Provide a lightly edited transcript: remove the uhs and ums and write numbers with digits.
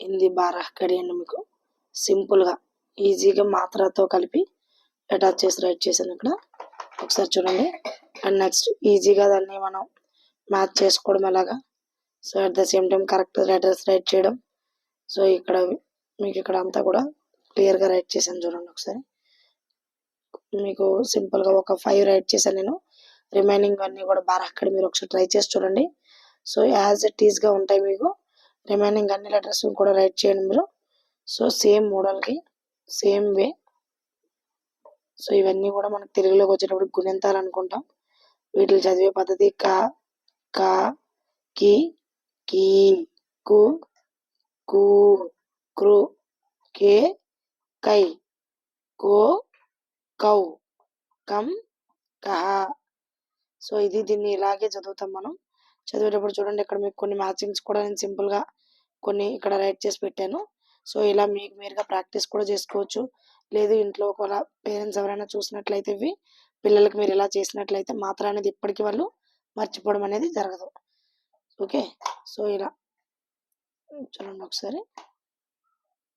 హిందీ బారాహ్ కడి అని మీకు సింపుల్గా ఈజీగా మాత్రతో కలిపి అటాచ్ చేసి రైట్ చేశాను ఇక్కడ ఒకసారి చూడండి. అండ్ నెక్స్ట్ ఈజీగా దాన్ని మనం మ్యాచ్ చేసుకోవడం ఎలాగా. So at the same time correct letters right చేయడం. సో ఇక్కడ మీకు ఇక్కడ అంతా కూడా క్లియర్గా రైట్ చేశాను చూడండి. ఒకసారి మీకు సింపుల్గా ఒక 5 రైట్ చేశాను నేను. రిమైనింగ్ అన్నీ కూడా బారాహ్ కడి మీరు ఒకసారి ట్రై చేసి చూడండి. సో యాజ్ ఇట్ ఈస్గా ఉంటాయి మీకు. రిమైనింగ్ అన్ని లెటర్స్ కూడా రైట్ చేయండి మీరు. సో సేమ్ మోడల్కి సేమ్ వే. సో ఇవన్నీ కూడా మనకు తెలుగులోకి వచ్చేటప్పుడు గుణింతాలు అనుకుంటాం. వీటిని చదివే పద్ధతి కా, కా, కి, కీ, కు, కూ, క్రు, కే, కై, కో, కౌ, కం, కహ. సో దీన్ని ఇలాగే చదువుతాం మనం. చదివేటప్పుడు చూడండి ఇక్కడ మీకు కొన్ని మ్యాచింగ్స్ కూడా నేను సింపుల్గా కొన్ని ఇక్కడ రైట్ చేసి పెట్టాను. సో ఇలా మీకు మీరుగా ప్రాక్టీస్ కూడా చేసుకోవచ్చు. లేదు ఇంట్లో ఒకవేళ పేరెంట్స్ ఎవరైనా చూసినట్లయితే ఇవి పిల్లలకి మీరు ఇలా చేసినట్లయితే మాత్ర అనేది ఇప్పటికీ వాళ్ళు మర్చిపోవడం అనేది జరగదు. ఓకే, సో ఇలా చూడండి ఒకసారి.